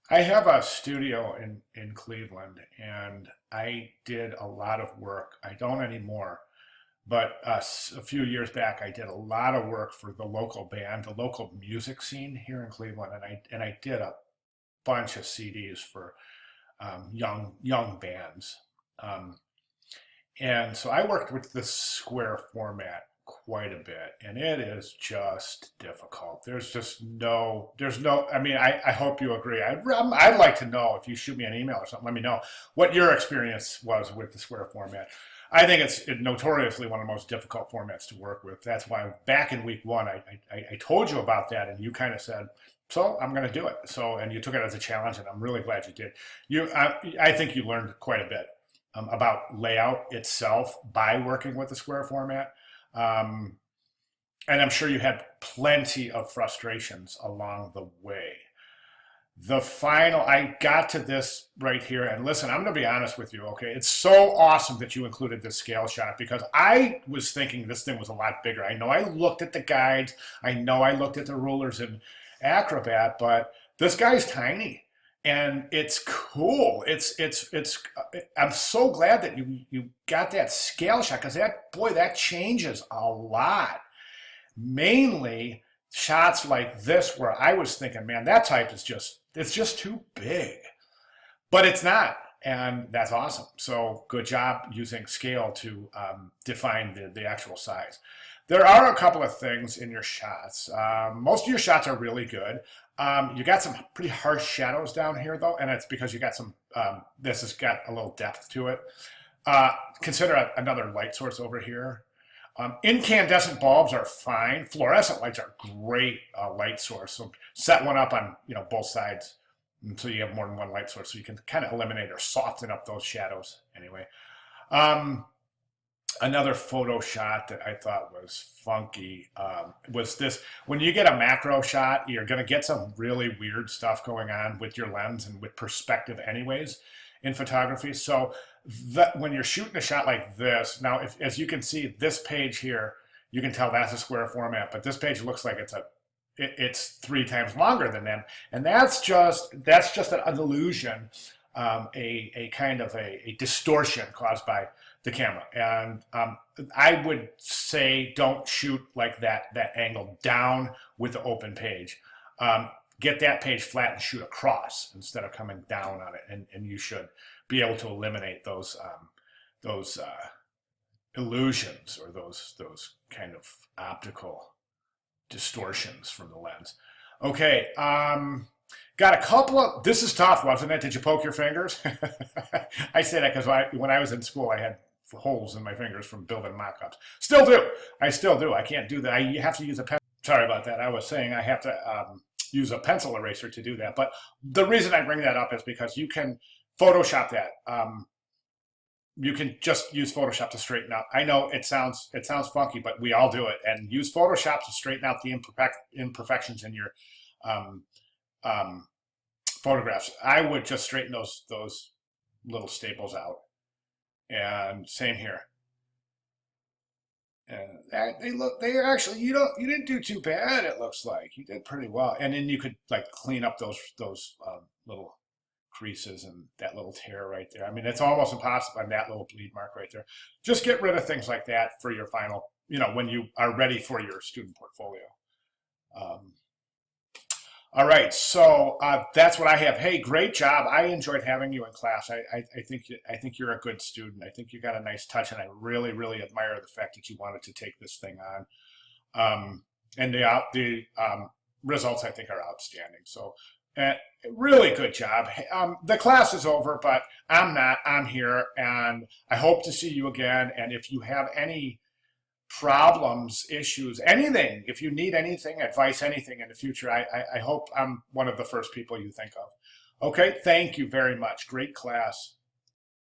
I have a studio in Cleveland, and I did a lot of work. I don't anymore, but a few years back, I did a lot of work for the local band, the local music scene here in Cleveland, and I did a bunch of CDs for young bands. Um, and so I worked with the square format quite a bit, and it is just difficult. I mean, I hope you agree. I'd like to know if you shoot me an email or something, let me know what your experience was with the square format. I think it's notoriously one of the most difficult formats to work with. That's why back in week one, I told you about that, and you kind of said, so I'm going to do it. So, and you took it as a challenge, and I'm really glad you did. I think you learned quite a bit about layout itself by working with the square format. Um, and I'm sure you had plenty of frustrations along the way. I got to this right here, and listen, I'm going to be honest with you, okay? It's so awesome that you included this scale shot because I was thinking this thing was a lot bigger. I know I looked at the guides, I know I looked at the rulers in Acrobat, but this guy's tiny. And it's cool. I'm so glad that you got that scale shot because that changes a lot. Mainly shots like this where I was thinking, man, that type is it's just too big. But it's not, and that's awesome. So good job using scale to define the actual size. There are a couple of things in your shots. Most of your shots are really good. You got some pretty harsh shadows down here though, and it's because you got this has got a little depth to it. Consider another light source over here. Incandescent bulbs are fine. Fluorescent lights are great light source. So set one up on both sides until you have more than one light source, so you can kind of eliminate or soften up those shadows. Anyway, another photo shot that I thought was funky was this. When you get a macro shot, you're going to get some really weird stuff going on with your lens and with perspective, anyways, in photography. So when you're shooting a shot like this, now as you can see, this page here, you can tell that's a square format, but this page looks like it's 3 times longer than them, and that's just an illusion, a kind of a distortion caused by the camera. And I would say don't shoot like that angle down with the open page. Get that page flat and shoot across instead of coming down on it, and you should be able to eliminate those illusions or those kind of optical distortions from the lens. Okay, got a couple of, this is tough, wasn't it? Did you poke your fingers? I say that because when I was in school, I had holes in my fingers from building mock-ups. Still do. I still do. I can't do that. You have to use a pen. Sorry about that. I was saying I have to use a pencil eraser to do that. But the reason I bring that up is because you can Photoshop that. You can just use Photoshop to straighten out. I know it sounds funky, but we all do it. And use Photoshop to straighten out the imperfections in your um, photographs. I would just straighten those little staples out. And same here. And they actually, you didn't do too bad. It looks like you did pretty well. And then you could like clean up those little creases and that little tear right there. I mean, it's almost impossible on that little bleed mark right there. Just get rid of things like that for your final, when you are ready for your student portfolio. Um, all right, so that's what I have. Hey, great job. I enjoyed having you in class. I think you're a good student. I think you got a nice touch, and I really, really admire the fact that you wanted to take this thing on. And the results I think are outstanding. So, really good job. The class is over, but I'm not. I'm here, and I hope to see you again. And if you have any problems, issues, anything, if you need anything, advice, anything in the future, I hope I'm one of the first people you think of. Okay, thank you very much. Great class.